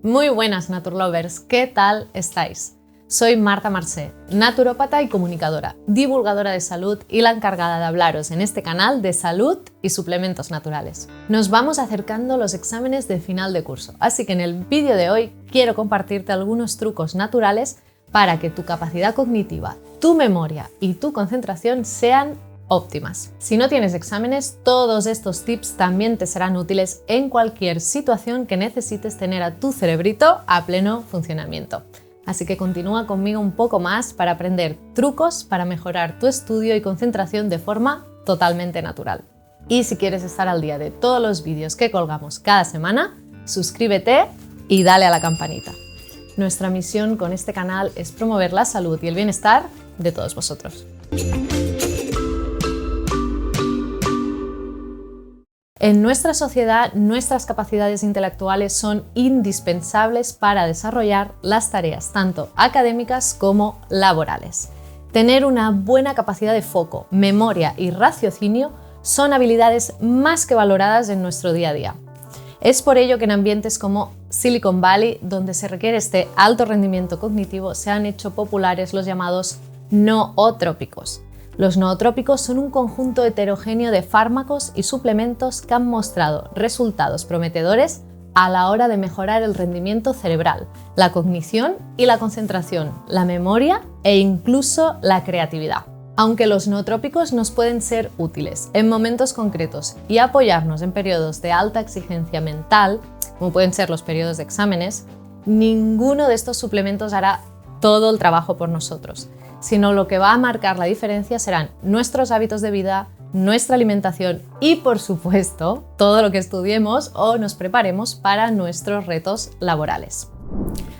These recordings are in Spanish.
Muy buenas Naturlovers, ¿qué tal estáis? Soy Marta Marsé, naturópata y comunicadora, divulgadora de salud y la encargada de hablaros en este canal de salud y suplementos naturales. Nos vamos acercando a los exámenes de final de curso, así que en el vídeo de hoy quiero compartirte algunos trucos naturales para que tu capacidad cognitiva, tu memoria y tu concentración sean óptimas. Si no tienes exámenes, todos estos tips también te serán útiles en cualquier situación que necesites tener a tu cerebrito a pleno funcionamiento. Así que continúa conmigo un poco más para aprender trucos para mejorar tu estudio y concentración de forma totalmente natural. Y si quieres estar al día de todos los vídeos que colgamos cada semana, suscríbete y dale a la campanita. Nuestra misión con este canal es promover la salud y el bienestar de todos vosotros. En nuestra sociedad, nuestras capacidades intelectuales son indispensables para desarrollar las tareas tanto académicas como laborales. Tener una buena capacidad de foco, memoria y raciocinio son habilidades más que valoradas en nuestro día a día. Es por ello que en ambientes como Silicon Valley, donde se requiere este alto rendimiento cognitivo, se han hecho populares los llamados nootrópicos. Los nootrópicos son un conjunto heterogéneo de fármacos y suplementos que han mostrado resultados prometedores a la hora de mejorar el rendimiento cerebral, la cognición y la concentración, la memoria e incluso la creatividad. Aunque los nootrópicos nos pueden ser útiles en momentos concretos y apoyarnos en periodos de alta exigencia mental, como pueden ser los periodos de exámenes, ninguno de estos suplementos hará todo el trabajo por nosotros, sino lo que va a marcar la diferencia serán nuestros hábitos de vida, nuestra alimentación y, por supuesto, todo lo que estudiemos o nos preparemos para nuestros retos laborales.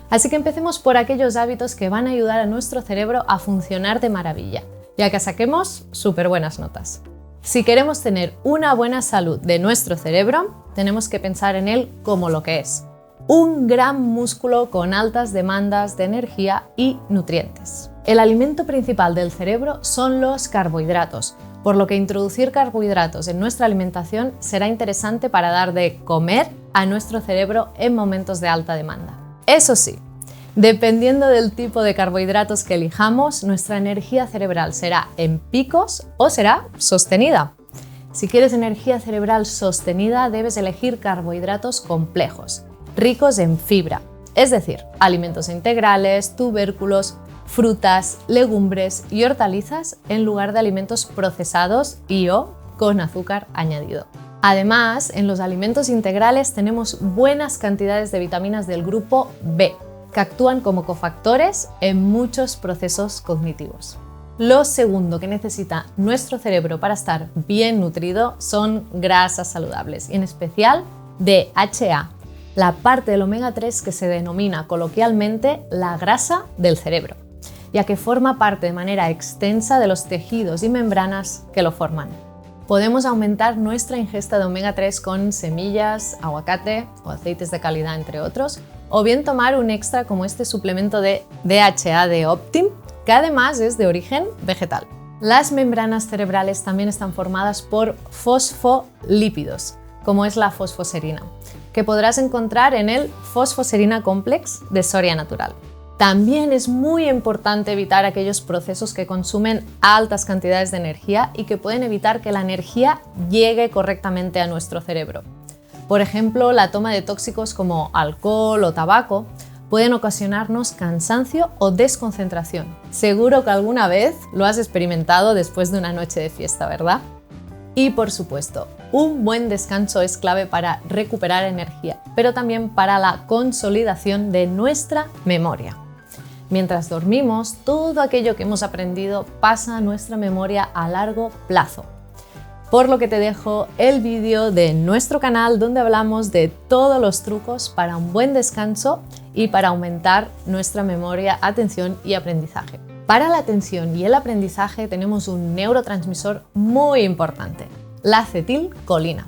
Así que empecemos por aquellos hábitos que van a ayudar a nuestro cerebro a funcionar de maravilla, ya que saquemos súper buenas notas. Si queremos tener una buena salud de nuestro cerebro, tenemos que pensar en él como lo que es: un gran músculo con altas demandas de energía y nutrientes. El alimento principal del cerebro son los carbohidratos, por lo que introducir carbohidratos en nuestra alimentación será interesante para dar de comer a nuestro cerebro en momentos de alta demanda. Eso sí, dependiendo del tipo de carbohidratos que elijamos, nuestra energía cerebral será en picos o será sostenida. Si quieres energía cerebral sostenida, debes elegir carbohidratos complejos, ricos en fibra, es decir, alimentos integrales, tubérculos, frutas, legumbres y hortalizas en lugar de alimentos procesados y/o con azúcar añadido. Además, en los alimentos integrales tenemos buenas cantidades de vitaminas del grupo B, que actúan como cofactores en muchos procesos cognitivos. Lo segundo que necesita nuestro cerebro para estar bien nutrido son grasas saludables, y en especial DHA, la parte del omega 3 que se denomina coloquialmente la grasa del cerebro, ya que forma parte de manera extensa de los tejidos y membranas que lo forman. Podemos aumentar nuestra ingesta de omega 3 con semillas, aguacate o aceites de calidad, entre otros, o bien tomar un extra como este suplemento de DHA de Optim, que además es de origen vegetal. Las membranas cerebrales también están formadas por fosfolípidos, como es la fosfoserina, que podrás encontrar en el Fosfoserina Complex de Soria Natural. También es muy importante evitar aquellos procesos que consumen altas cantidades de energía y que pueden evitar que la energía llegue correctamente a nuestro cerebro. Por ejemplo, la toma de tóxicos como alcohol o tabaco pueden ocasionarnos cansancio o desconcentración. Seguro que alguna vez lo has experimentado después de una noche de fiesta, ¿verdad? Y por supuesto, un buen descanso es clave para recuperar energía, pero también para la consolidación de nuestra memoria. Mientras dormimos, todo aquello que hemos aprendido pasa a nuestra memoria a largo plazo. Por lo que te dejo el vídeo de nuestro canal donde hablamos de todos los trucos para un buen descanso y para aumentar nuestra memoria, atención y aprendizaje. Para la atención y el aprendizaje tenemos un neurotransmisor muy importante, la acetilcolina.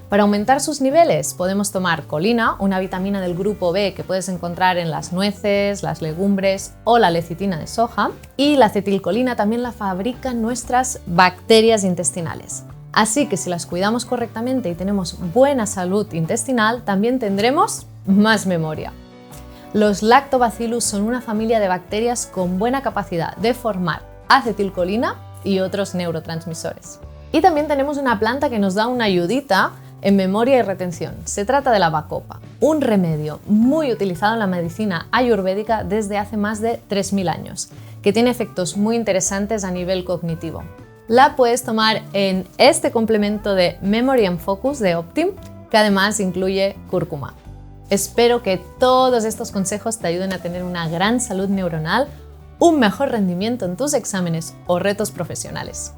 Para aumentar sus niveles podemos tomar colina, una vitamina del grupo B que puedes encontrar en las nueces, las legumbres o la lecitina de soja, y la acetilcolina también la fabrican nuestras bacterias intestinales. Así que si las cuidamos correctamente y tenemos buena salud intestinal, también tendremos más memoria. Los Lactobacillus son una familia de bacterias con buena capacidad de formar acetilcolina y otros neurotransmisores. Y también tenemos una planta que nos da una ayudita en memoria y retención. Se trata de la bacopa, un remedio muy utilizado en la medicina ayurvédica desde hace más de 3000 años, que tiene efectos muy interesantes a nivel cognitivo. La puedes tomar en este complemento de Memory and Focus de Optim, que además incluye cúrcuma. Espero que todos estos consejos te ayuden a tener una gran salud neuronal, un mejor rendimiento en tus exámenes o retos profesionales.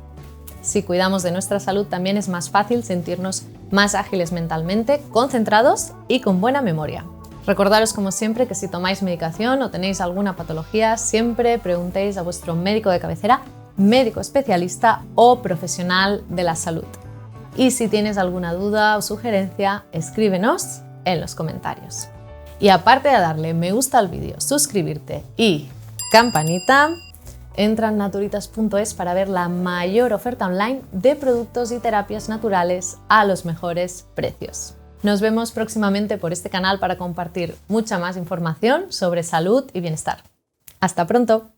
Si cuidamos de nuestra salud, también es más fácil sentirnos más ágiles mentalmente, concentrados y con buena memoria. Recordaros, como siempre, que si tomáis medicación o tenéis alguna patología, siempre preguntéis a vuestro médico de cabecera, médico especialista o profesional de la salud. Y si tienes alguna duda o sugerencia, escríbenos en los comentarios. Y aparte de darle me gusta al vídeo, suscribirte y campanita, entra en naturitas.es para ver la mayor oferta online de productos y terapias naturales a los mejores precios. Nos vemos próximamente por este canal para compartir mucha más información sobre salud y bienestar. ¡Hasta pronto!